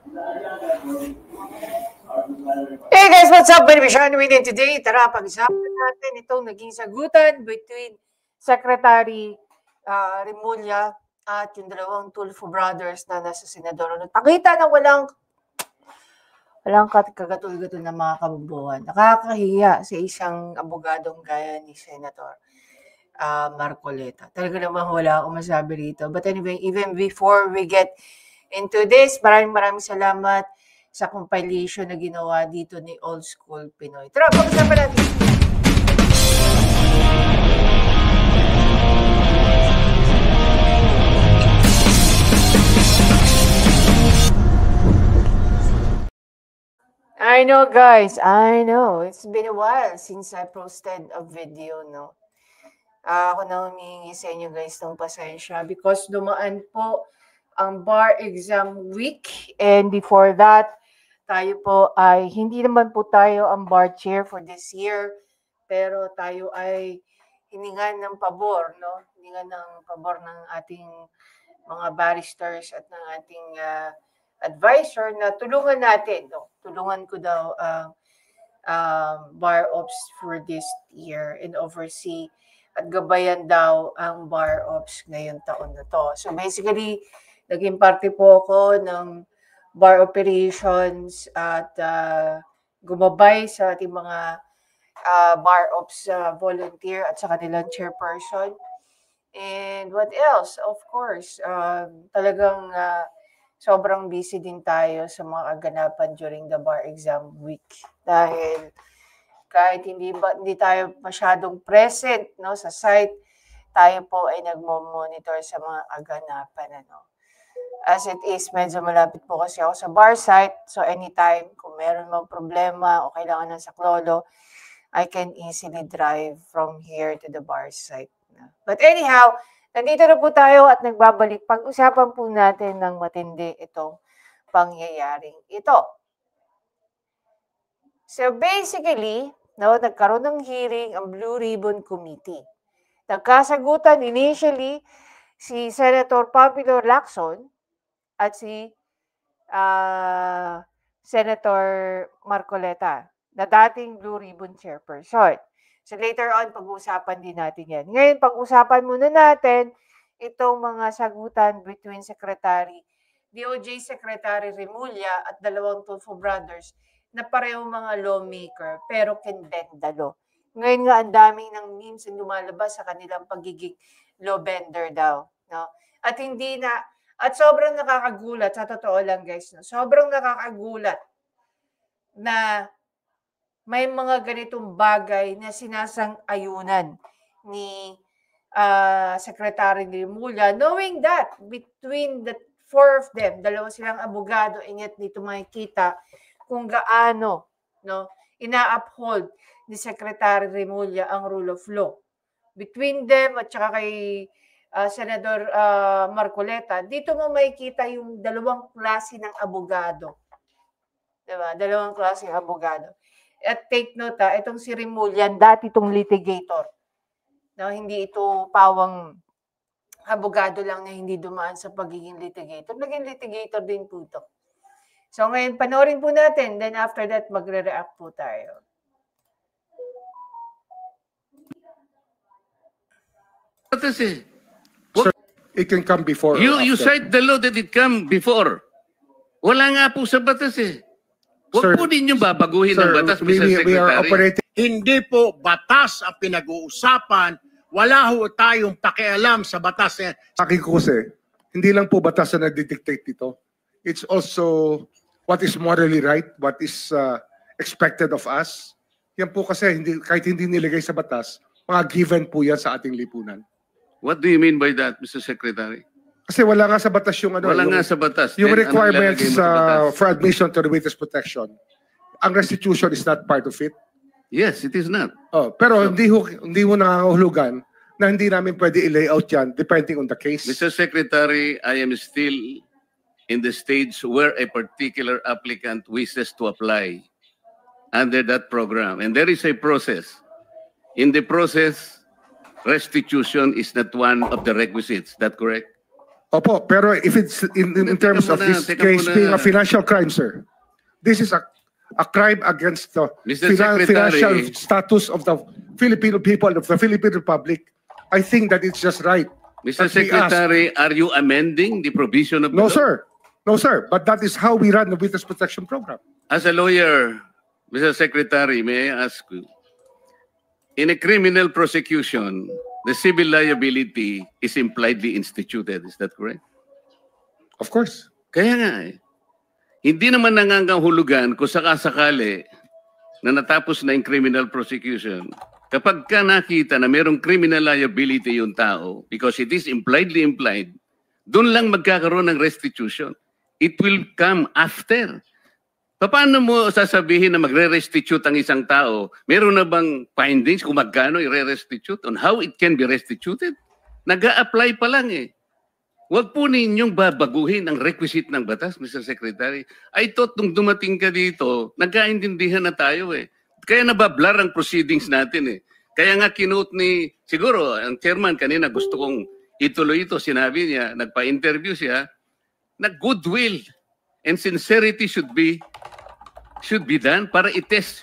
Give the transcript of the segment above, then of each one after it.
Hey guys, what's up? Baby Sean Winnie today. Tara, pag-usapan natin itong naging sagutan between Secretary Remulla at yung dalawang Tulfo brothers na nasa senador. Nagpakita na walang kagatul-gatul na mga kabubuhan. Nakakahiya sa isang abogadong gaya ni Senator Marcoleta. Talaga naman wala akong masabi rito. But anyway, even before we get into this, maraming salamat sa compilation na ginawa dito ni Old School Pinoy. Tara, pag-usapan natin. I know guys, I know. It's been a while since I posted a video, no? Ako na humihingi sa inyo guys ng pasensya because dumaan po ang bar exam week and before that, tayo po ay, hindi naman po tayo ang bar chair for this year, pero tayo ay hiningan ng pabor, no? Hiningan ng pabor ng ating mga barristers at ng ating advisor na tulungan natin, no? Tulungan ko daw ang bar ops for this year and oversee at gabayan daw ang bar ops ngayong taon na to. So basically, naging parte po ako ng bar operations at gumabay sa ating mga bar ops volunteer at sa kanilang chairperson. And what else? Of course, talagang sobrang busy din tayo sa mga kaganapan during the bar exam week. Dahil kahit hindi tayo masyadong present, no, sa site, tayo po ay nagmo-monitor sa mga kaganapan, ano. As it is, medyo malapit po kasi ako sa bar site. So anytime, kung meron mang problema o kailangan ng saklolo, I can easily drive from here to the bar site. But anyhow, nandito na po tayo at nagbabalik. Pag-usapan po natin ng matindi itong pangyayaring ito. So basically, no, nagkaroon ng hearing ang Blue Ribbon Committee. Nagkasagutan initially si Senator Popular Lacson at si Senator Marcoleta na dating Blue Ribbon Chairperson. So later on, pag-uusapan din natin yan. Ngayon, pag-usapan muna natin itong mga sagutan between DOJ Secretary Remulla at dalawang Tulfo brothers na pareho mga lawmaker pero can bend the law. Ngayon nga, ang daming ng memes na lumalabas sa kanilang pagiging law bender daw. No? At sobrang nakakagulat, sa totoo lang guys, no? Sobrang nakakagulat na may mga ganitong bagay na sinasang-ayunan ni Secretary Remulla, knowing that between the four of them, dalawa silang abogado, ingat dito makikita kung gaano, no, ina-uphold ni Secretary Remulla ang rule of law. Between them at saka kay Senador Marcoleta, dito mo makikita yung dalawang klase ng abogado. Diba? Dalawang klase ng abogado. At take note, itong si Remulla, dati itong litigator. No, hindi ito pawang abogado lang na hindi dumaan sa pagiging litigator. Naging litigator din po ito. So ngayon, panoorin po natin. Then after that, magre-react po tayo. Sir, it can come before. You cite the law that it come before. Wala nga po sa batas eh. Huwag po ninyong babaguhin ang batas, Mr. We are Secretary. operating. Hindi po batas ang pinag-uusapan. Wala ho tayong pakialam sa batas. Akin ko kasi, hindi lang po batas na nagdidictate dito. It's also what is morally right, what is expected of us. Yan po kasi, kahit hindi nilagay sa batas, mga given po yan sa ating lipunan. What do you mean by that, Mr. Secretary? Kasi wala nga sa batas yung ano. Wala nga sa batas. Yung Then, requirements anong ilalagay mo sa batas? for admission to the witness protection. Ang restitution is not part of it. Yes, it is not. Oh, pero hindi mo nangangahulugan na hindi namin pwede i-layout yan depending on the case. Mr. Secretary, I am still in the stage where a particular applicant wishes to apply under that program. And there is a process. In the process, restitution is not one of the requisites. Is that correct? Opo, pero if it's in terms of this case being a financial crime, sir, this is a crime against the Mr. financial Secretary. status of the Filipino people, of the Philippine Republic. I think that it's just right. Mr. that we ask. Secretary, are you amending the provision of the No, law? sir. No, sir. But that is how we run the Witness Protection Program. As a lawyer, Mr. Secretary, may I ask you, in a criminal prosecution, the civil liability is impliedly instituted. Is that correct? Of course. Kaya nga eh. Hindi naman nangangahulugan kung sakasakali na natapos na yung criminal prosecution. Kapag ka nakita na mayroong criminal liability yung tao, because it is impliedly implied, doon lang magkakaroon ng restitution. It will come after. Paano mo sasabihin na magre-restitute ang isang tao? Meron na bang findings kung magkano i-restitute on how it can be restituted? Nag-a-apply pa lang eh. Huwag po ninyong babaguhin ang requisite ng batas, Mr. Secretary. I thought nung dumating ka dito, nagkaintindihan na tayo eh. Kaya nabablar ang proceedings natin eh. Kaya nga kinote ni, siguro, ang chairman kanina gusto kong ituloy ito. Sinabi niya, nagpa-interview siya, na goodwill and sincerity should be done para i-test.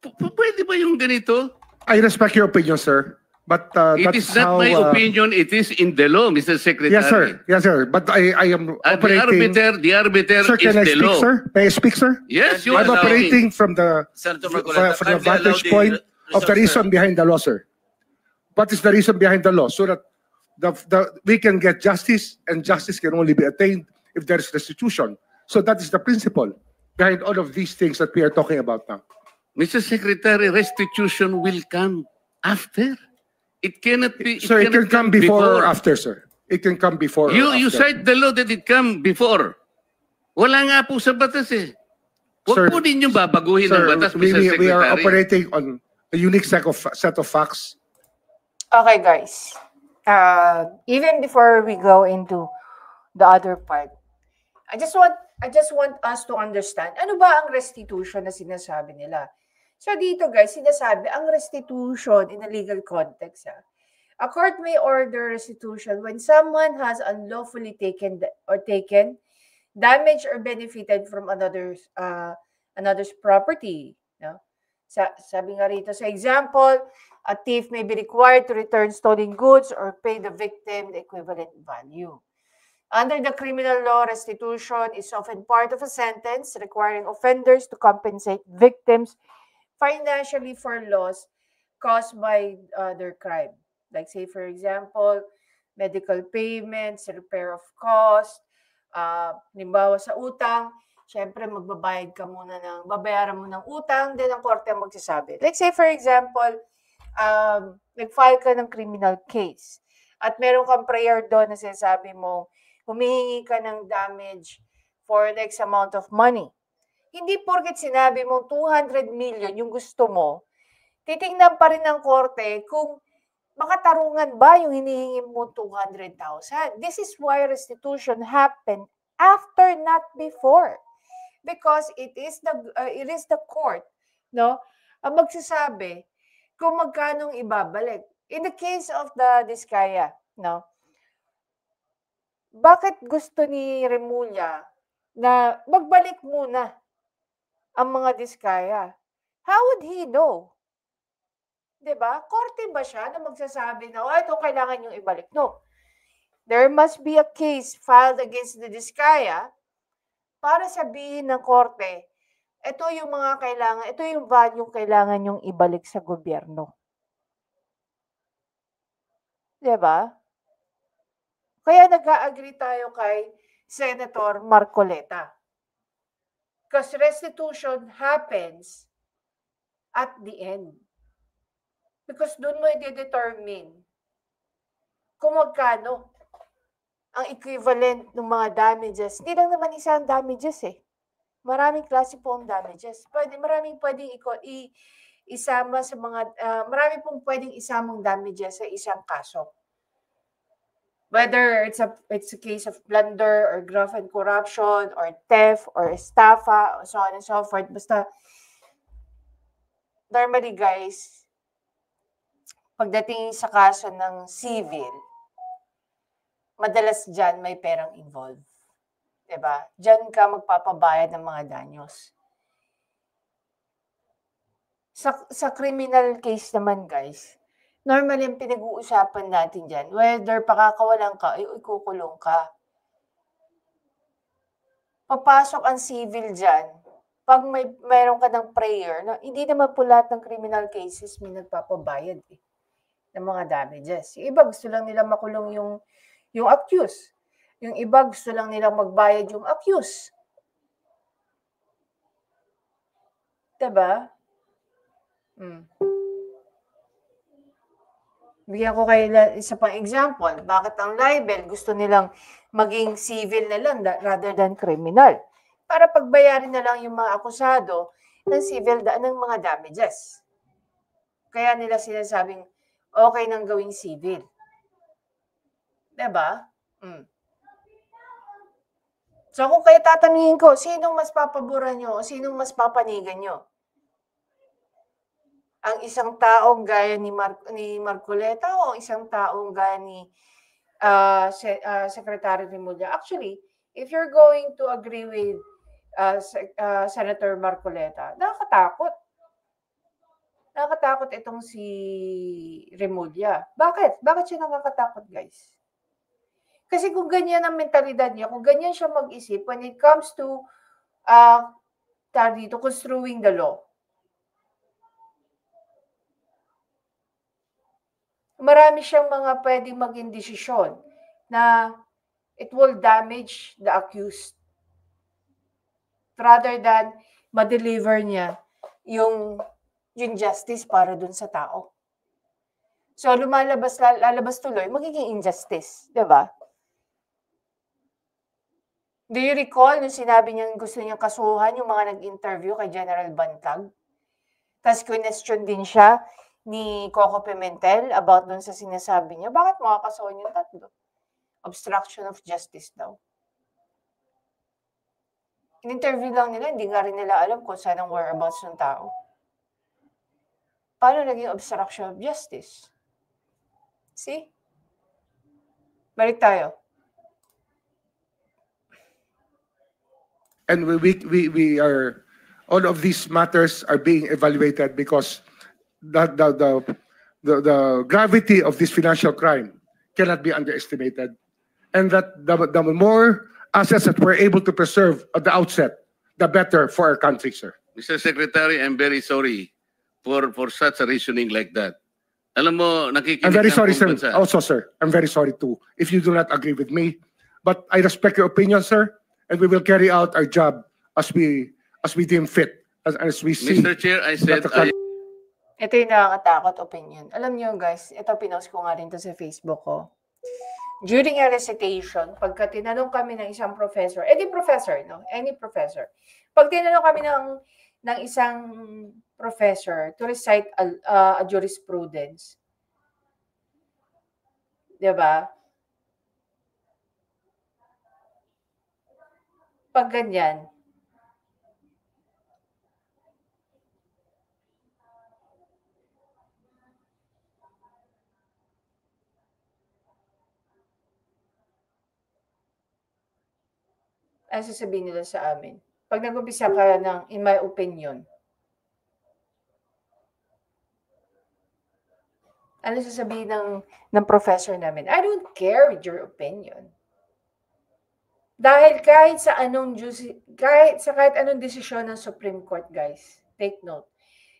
Pwede ba yung ganito? I respect your opinion, sir. But It that's is not how, my opinion, it is in the law, Mr. Secretary. Yes, sir. Yes, sir. But I am operating. The arbiter Sir, is can I the speak, law. sir? May I speak, sir? Yes, you I'm are operating from the Senator Marcoleta, from the kindly allow vantage the point of the resource, reason behind the law, sir. What is the reason behind the law? So that we can get justice, and justice can only be attained if there is restitution. So that is the principle behind all of these things that we are talking about now. Mr. Secretary, restitution will come after. It cannot be. So it can cannot come before or after, sir. It can come before or You after. cite the law that it come before. Wala nga po sa batas eh. Sir, Huwag po ninyong babaguhin ang Sir, batas, Mr. Secretary. we are operating on a unique set of facts. Okay, guys. Even before we go into the other part, I just want us to understand, ano ba ang restitution na sinasabi nila? So dito guys, sinasabi, ang restitution in a legal context, a court may order restitution when someone has unlawfully taken damage or benefited from another's property. No? Sabi nga rito, sa example, a thief may be required to return stolen goods or pay the victim the equivalent value. Under the criminal law, restitution is often part of a sentence requiring offenders to compensate victims financially for loss caused by their crime. Like say, for example, medical payments, repair of cost, halimbawa sa utang, syempre magbabayad ka muna babayaran mo ng utang, then ang korte ang magsasabi. Like say, for example, nag-file ka ng criminal case at meron kang prayer doon na sinasabi mo, humihingi ka ng damage for X amount of money. Hindi porket sinabi mo 200 million yung gusto mo, titingnan pa rin ng korte kung makatarungan ba yung hinihingi mo 200,000. This is why restitution happened after, not before. Because it is the court, no, ang magsasabi kung magkanong ibabalik. In the case of the Diskaya, no, bakit gusto ni Remulla na magbalik muna ang mga Diskaya? How would he know? Diba? Korte ba siya na magsasabi na, ito kailangan yung ibalik? No. There must be a case filed against the Diskaya para sabihin ng korte, ito yung mga kailangan, ito yung value kailangan yung ibalik sa gobyerno. Diba? Kaya nag-agree tayo kay Senator Marcoleta. Because restitution happens at the end. Because doon mo i-determine kung magkano ang equivalent ng mga damages. Hindi lang naman isang damages eh. Maraming klase po ang damages. Maraming pwedeng isama sa mga, marami pong pwedeng isamang damages sa isang kaso. Whether it's a case of plunder or graft and corruption or theft or estafa or so on and so forth. Basta, normally guys, pagdating sa kaso ng civil, madalas dyan may perang involved. Diba? Dyan ka magpapabayad ng mga danyos. Sa criminal case naman, guys, normally ang pinag-uusapan natin dyan, whether pakakawalan ka, ay ikukulong ka. Papasok ang civil dyan, pag mayroon ka ng prayer, na hindi naman po lahat ng criminal cases may nagpapabayad ng mga damages. Yung iba gusto lang nila makulong yung accused. Yung iba gusto lang nila magbayad yung accused. Diba? Bigyan ko kayo isa pang example. Bakit ang libel gusto nilang maging civil na lang rather than criminal? Para pagbayarin na lang yung mga akusado ng civil ng mga damages. Kaya nila sinasabing okay nang gawing civil. Diba? So kung kayo tatanungin ko, sinong mas papaboran nyo o sinong mas papanigan nyo? Ang isang taong gaya ni Marcoleta o isang taong gaya ni Secretary Remulla? Actually, if you're going to agree with Senator Marcoleta, nakakatakot. Nakakatakot itong si Remulla. Bakit? Bakit siya nakakatakot, guys? Kasi kung ganyan ang mentalidad niya, kung ganyan siya mag-isip when it comes to construing the law, marami siyang mga pwedeng maging desisyon na it will damage the accused rather than ma-deliver niya yung justice para dun sa tao. So, lalabas tuloy, magiging injustice, di ba? Do you recall nung sinabi niya gusto niyang kasuhan yung mga nag-interview kay General Bantag? Tapos question din siya ni Coco Pimentel about dun sa sinasabi niya. Bakit makakasuhan yung tatlo? Obstruction of justice daw. In-interview lang nila, hindi nga rin nila alam kung saan ang whereabouts ng tao. Paano naging obstruction of justice? See? Balik tayo. And we are, all of these matters are being evaluated because the gravity of this financial crime cannot be underestimated. And that the more assets that we're able to preserve at the outset, the better for our country, sir. Mr. Secretary, I'm very sorry for such a reasoning like that. Alam mo, nakikinig I'm very ang sorry, buong sir. bansa. Also, sir, I'm very sorry too, if you do not agree with me. But I respect your opinion, sir, and we will carry out our job as we deem fit, as we see. Mr. Chair, I said Ito yung nakakatakot opinion. Alam niyo guys, ito pinost ko nga rin to sa Facebook ko. During a recitation, pagka tinanong kami ng isang professor, any professor, no? Any professor. Pag tinanong kami ng isang professor to recite a jurisprudence, diba? Pag ganyan, ang sasabihin nila sa amin. Pag nag-umpisa ka ng, in my opinion, ano sasabihin ng professor namin? I don't care with your opinion. Dahil kahit anong desisyon ng Supreme Court, guys, take note,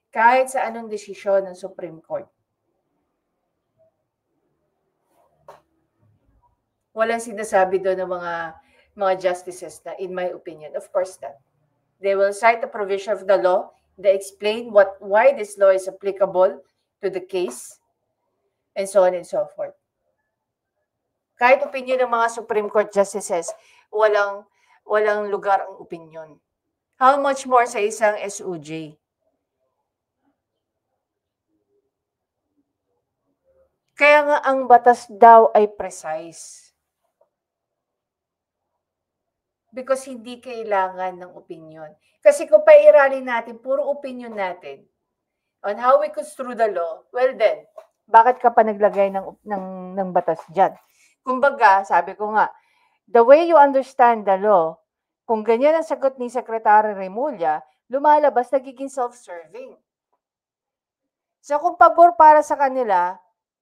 kahit sa anong desisyon ng Supreme Court, walang sinasabi doon ng mga justices na, in my opinion, of course not. They will cite the provision of the law. They explain why this law is applicable to the case, and so on and so forth. Kahit opinion ng mga Supreme Court justices, walang lugar ang opinion. How much more sa isang SOJ? Kaya nga ang batas daw ay precise. Because hindi kailangan ng opinion. Kasi kung pairalin natin, puro opinion natin on how we construe the law, well then, bakit ka pa naglagay ng batas dyan? Kumbaga, sabi ko nga, the way you understand the law, kung ganyan ang sagot ni Secretary Remulla, lumalabas nagiging self-serving. So kung pabor para sa kanila,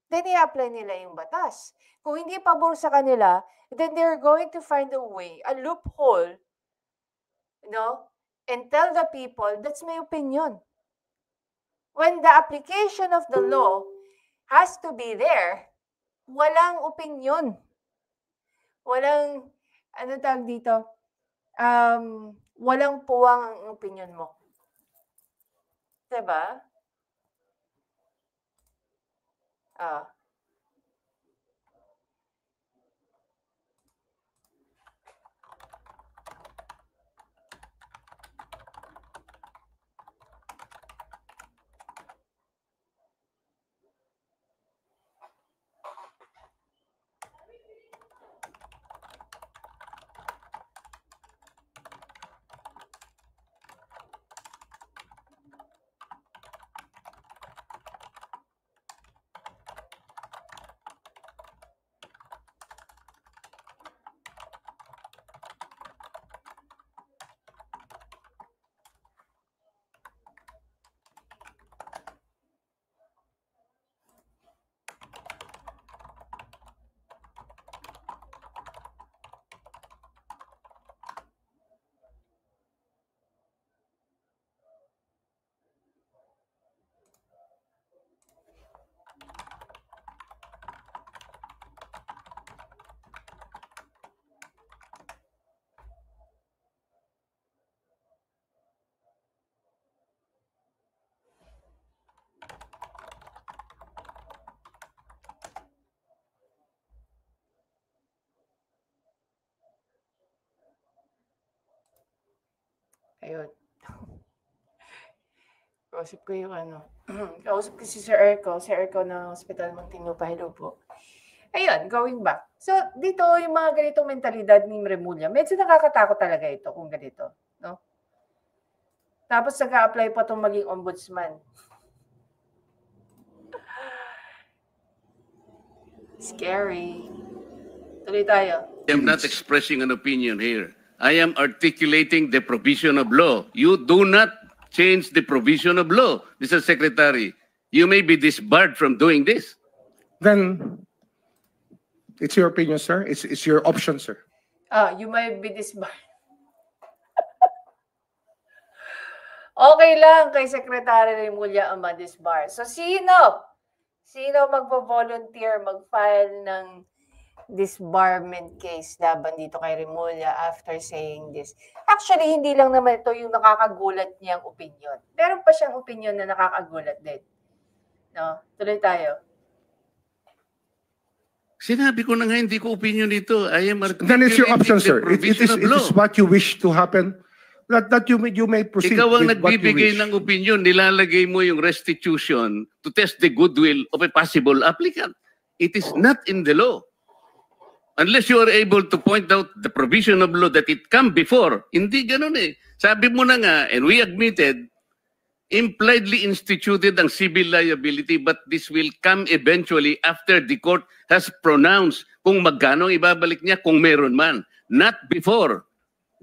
then i-apply nila yung batas. Kung hindi pabor sa kanila, then they're going to find a way, a loophole, and tell the people, that's my opinion. When the application of the law has to be there, walang opinion. Walang, ano tawag dito? Walang puwang ang opinion mo. Diba? Ayun. Kausap ko yung kausap ko si Sir Erco ng Hospital Muntinlupa. Hello po. Ayun, going back. So, dito yung mga ganitong mentalidad ni Remulla, medyo nakakatakot talaga ito kung ganito. No? Tapos nag-a-apply pa itong maging ombudsman. Scary. Tuloy tayo. I am not expressing an opinion here. I am articulating the provision of law. You do not change the provision of law, Mr. Secretary. You may be disbarred from doing this. Then, it's your opinion, sir. It's your option, sir. You might be disbarred. Okay lang kay Secretary Remulla ang ma-disbar. So, sino magpo-volunteer, mag-file ng disbarment case laban dito kay Remulla after saying this? Actually, hindi lang naman ito yung nakakagulat niyang opinion. Meron pa siyang opinion na nakakagulat din. No? Tuloy tayo. Sinabi ko na nga, hindi ko opinion ito. I am articulating. Then it's your option, sir. It is what you wish to happen. That you may proceed. Ikaw ang with what you nagbibigay wish. ng opinion, nilalagay mo yung restitution to test the goodwill of a possible applicant. It is not in the law. Unless you are able to point out the provision of law that it come before. Hindi ganun eh. Sabi mo na nga, and we admitted, impliedly instituted ang civil liability, but this will come eventually after the court has pronounced kung magkano ibabalik niya kung meron man. Not before.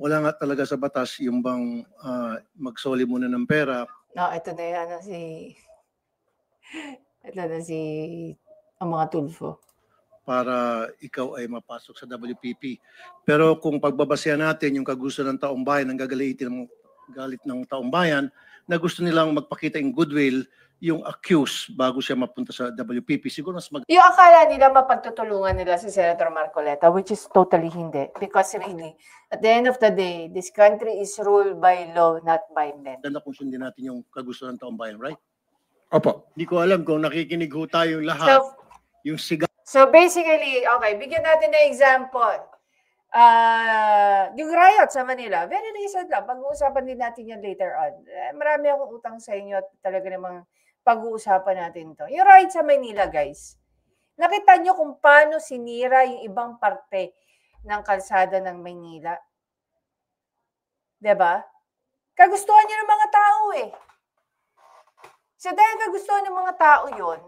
Wala nga talaga sa batas yung bang magsoli muna ng pera. No, ito na yan, ang mga Tulfo. Para ikaw ay mapasok sa WPP. Pero kung pagbabasehan natin yung kagusto ng taong bayan, ang galit ng taong bayan, na gusto nilang magpakita yung goodwill, yung accused bago siya mapunta sa WPP, siguro mas Yung akala nila mapagtutulungan nila si Senator Marcoleta, which is totally hindi. Because really, at the end of the day, this country is ruled by law, not by men. maganda kung sundin natin yung kagusto ng taong bayan, right? Opo. Hindi ko alam kung nakikinig ho tayong lahat. Yung sigaw. So basically, okay, bigyan natin ng example. Yung riot sa Manila, very recent lang. Pag-uusapan din natin yan later on. Marami akong utang sa inyo at talaga namang pag-uusapan natin to. Yung riot sa Manila, guys. Nakita nyo kung paano sinira yung ibang parte ng kalsada ng Manila. Diba? Kagustuhan nyo ng mga tao eh. So dahil kagustuhan ng mga tao yon,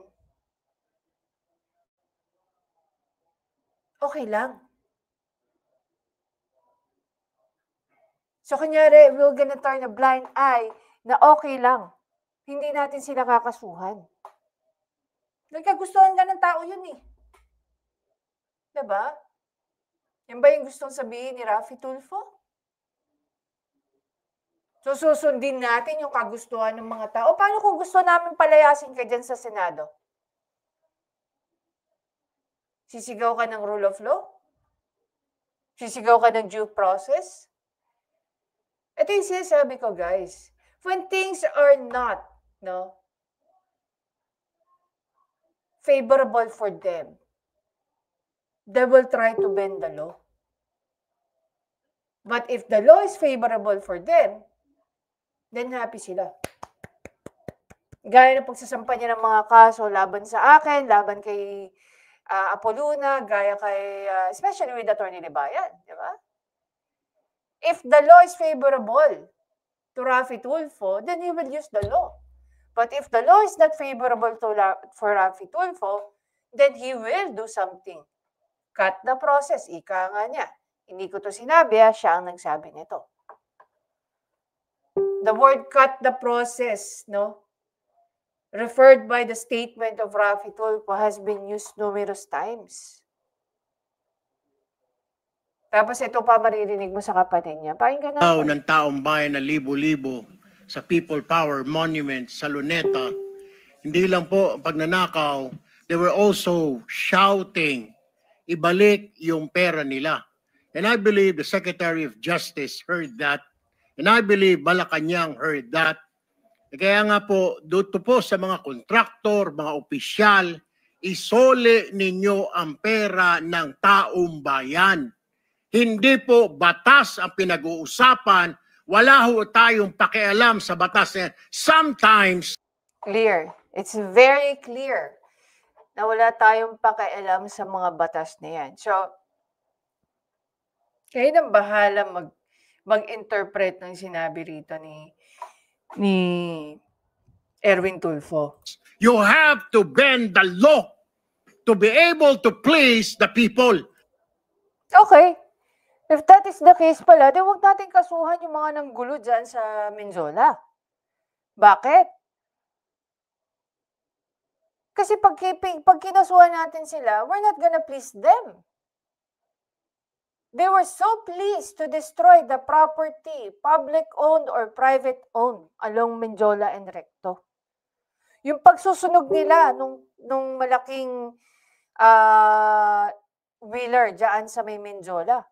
okay lang. So, kunyari, we're gonna turn a blind eye na okay lang. Hindi natin sila kakasuhan. Nagkagustuhan ka ng tao yun eh. Diba? Yan ba yung gustong sabihin ni Raffy Tulfo? So, susundin natin yung kagustuhan ng mga tao. Paano kung gusto namin palayasin ka dyan sa Senado? Sisigaw ka ng rule of law? Sisigaw ka ng due process? Ito yung sinasabi ko, guys. When things are not, favorable for them, they will try to bend the law. But if the law is favorable for them, then happy sila. Gaya ng pagsasampa niya ng mga kaso laban sa akin, laban kay Apoluna, gaya kay, especially with Atty. Libayan, di ba? If the law is favorable to Raffy Tulfo, then he will use the law. But if the law is not favorable for Raffy Tulfo, then he will do something. Cut the process. Ika nga niya. Hindi ko to sinabi, siya ang nagsabi nito. The word cut the process, referred by the statement of Raffy Tulfo has been used numerous times. Tapos ito pa maririnig mo sa kapatid niya. Pakinggan natin. Ng taong bayan na libo-libo sa People Power Monument sa Luneta. Hindi lang po pagnanakaw, they were also shouting, ibalik yung pera nila. And I believe the Secretary of Justice heard that. And I believe Malacanang heard that. Kaya nga po, dito po sa mga kontraktor, mga opisyal, isole ninyo ang pera ng taong bayan. Hindi po batas ang pinag-uusapan. Wala ho tayong pakialam sa batas na yan. Sometimes, clear. It's very clear na wala tayong pakialam sa mga batas na yan. So, kayo nang bahala mag-interpret ng sinabi rito ni Erwin Tulfo. you have to bend the law to be able to please the people. Okay. If that is the case pala, di huwag natin kasuhan yung mga nanggulo dyan sa Menjola. Bakit? Kasi pag kinasuhan natin sila, we're not gonna please them. They were so pleased to destroy the property, public-owned or private-owned, along Menjola and Recto. Yung pagsusunog nila nung malaking wheeler dyan sa may Menjola.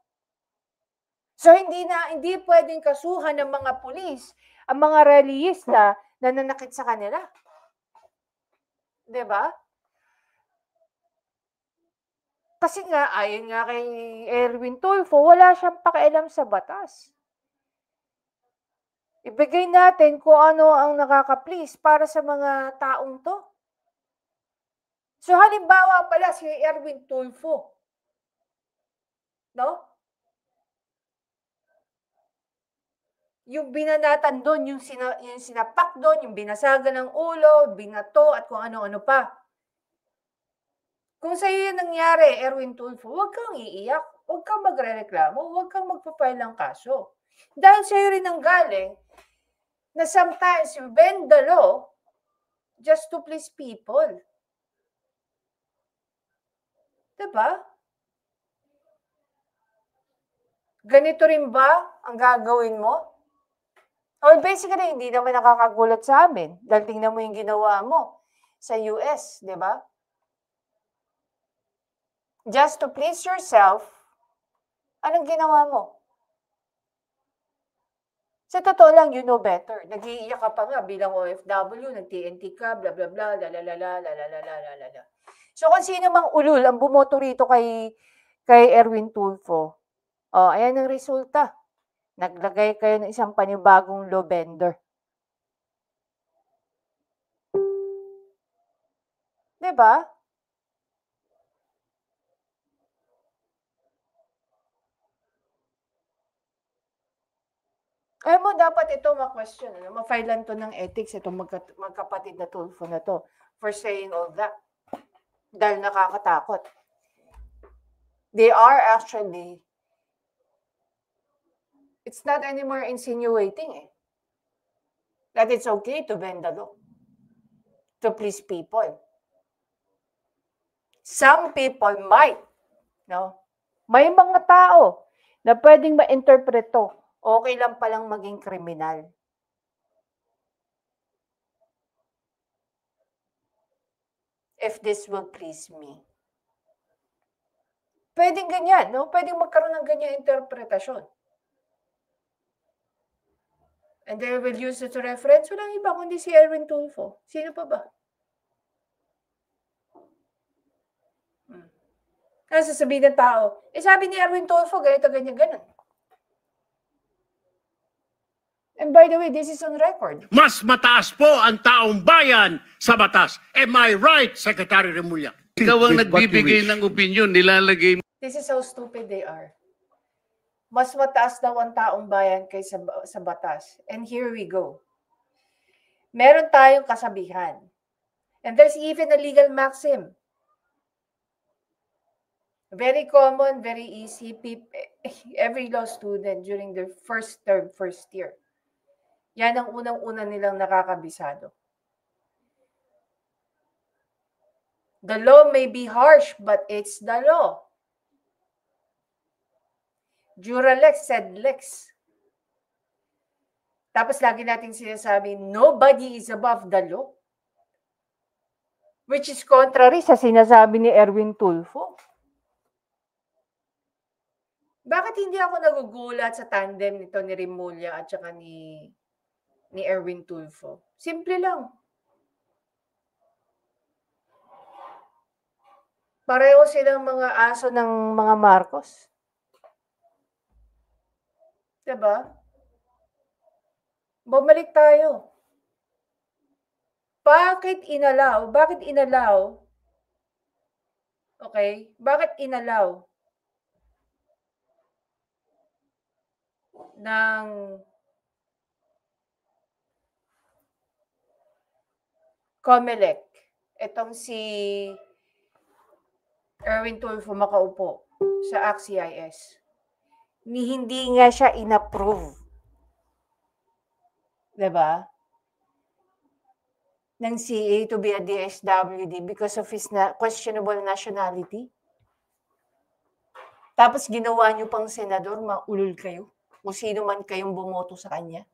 So hindi pwedeng kasuhan ng mga pulis ang mga rallyista na nanakit sa kanila. 'Di ba? Kasi nga ayon nga kay Erwin Tulfo, wala siyang pakialam sa batas. Ibigay natin kung ano ang nakaka-please para sa mga taong 'to. So halimbawa pala si Erwin Tulfo. No? Yung binanatan doon, yung sinapak doon, yung binasagan ng ulo, binato, at kung ano-ano pa. Kung sa'yo yung nangyari, Erwin Tulfo, huwag kang iiyak, huwag kang magre-reklamo, huwag kang magpapile ng kaso. Dahil sa'yo rin ang galing na sometimes you bend the law just to please people. Diba? Ganito rin ba ang gagawin mo? Well, basically, hindi naman nakakagulat sa amin. Dahil tingnan mo yung ginawa mo sa US, di ba? Just to please yourself, anong ginawa mo? Sa totoo lang, you know better. Nag-iiyak ka pa nga bilang OFW, nag-TNT ka, bla bla bla, la la la la la la la la la la. So kung sino mang ulul ang bumoto rito kay Erwin Tulfo, ayan ang resulta. Naglagay kayo ng isang panibagong law bender. Diba? Alam mo, dapat ito ma-question. Ma-filean to ng ethics, itong magkapatid na Tulfo na to for saying all that. Dahil nakakatakot. They are actually, it's not anymore insinuating that it's okay to bend the law to please people. Some people might, no? May mga tao na pwedeng ma-interpreto, okay lang palang maging kriminal. If this will please me. Pwedeng ganyan, no? Pwedeng magkaroon ng ganyan interpretasyon. And they will use it to reference. Walang iba kundi si Erwin Tulfo. Sino pa ba? Ano sasabihin ng tao? Sabi ni Erwin Tulfo, ganito, ganyan, ganun. And by the way, this is on record. Mas mataas po ang taong bayan sa batas. Am I right, Secretary Remulla? Ikaw ang With what you nagbibigay wish. ng opinion, nilalagay mo. This is how stupid they are. Mas mataas daw ang taong bayan kaysa sa batas. And here we go. Meron tayong kasabihan. And there's even a legal maxim. Very common, very easy. Every law student during their first term, first year. Yan ang unang-una nilang nakakabisado. The law may be harsh, but it's the law. Duralex said lex. Tapos lagi natin sinasabi, nobody is above the law. Which is contrary sa sinasabi ni Erwin Tulfo. Bakit hindi ako nagugulat sa tandem nito ni Remulla at saka ni Erwin Tulfo? Simple lang. Pareho silang mga aso ng mga Marcos. Diba? Bumalik tayo. Bakit inalaw? Bakit inalaw? Okay? Bakit inalaw ng COMELEC itong si Erwin Tulfo makaupo sa ACT-CIS? Hindi nga siya inapprove. Diba? Ng CA to be a DSWD because of his questionable nationality. Tapos ginawa niyo pang senador, maulol kayo. Kung sino man kayong bumoto sa kanya.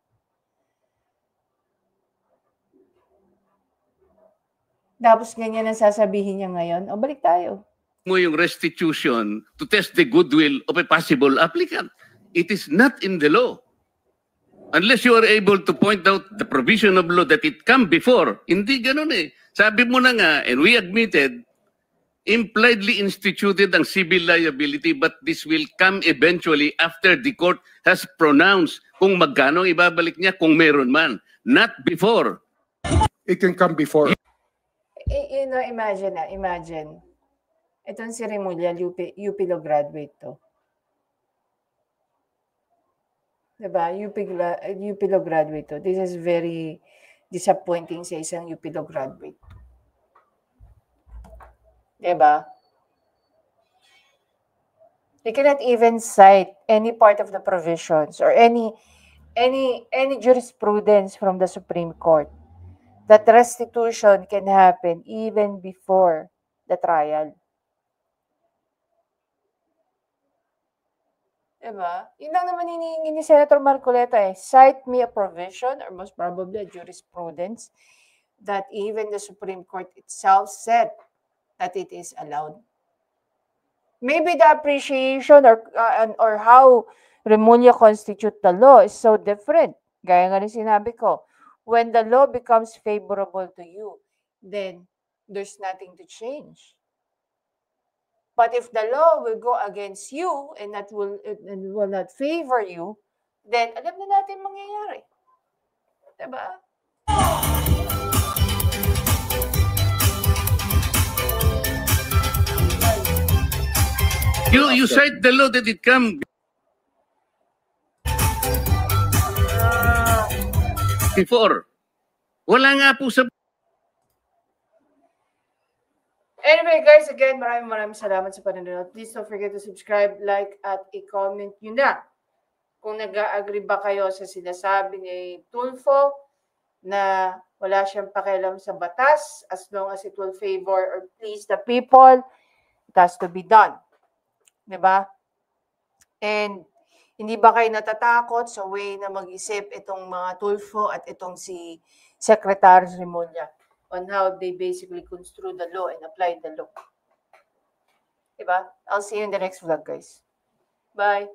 Tapos ganyan ang sasabihin niya ngayon. O, balik tayo. Mo yung restitution to test the goodwill of a possible applicant. It is not in the law. Unless you are able to point out the provision of law that it come before. Hindi ganun eh. Sabi mo na nga, and we admitted, impliedly instituted ang civil liability, but this will come eventually after the court has pronounced kung magkano ibabalik niya kung meron man. Not before. It can come before. You know, imagine. Itong si Remulla, UP Law graduate to. Diba? UP Law graduate to. This is very disappointing sa isang UP Law graduate. Diba? They cannot even cite any part of the provisions or any jurisprudence from the Supreme Court that restitution can happen even before the trial. Diba? Yun lang naman hinihingi ni Senator Marcoleta eh. Cite me a provision or most probably a jurisprudence that even the Supreme Court itself said that it is allowed. Maybe the appreciation or how Remulla constitute the law is so different. Gaya nga rin sinabi ko, when the law becomes favorable to you, then there's nothing to change. But if the law will go against you and will not favor you, then alam na natin mangyayari. Diba? You cite the law that it come before. Wala nga po sa Anyway, guys, again, maraming salamat sa panonood. Please don't forget to subscribe, like, at i-comment nyo na kung nag-agree ba kayo sa sinasabi ni Tulfo na wala siyang pakialam sa batas as long as it will favor or please the people, it has to be done. Diba? And hindi ba kayo natatakot sa way na mag-isip itong mga Tulfo at itong si Secretary Remulla on how they basically construe the law and apply the law? Diba? I'll see you in the next vlog, guys. Bye.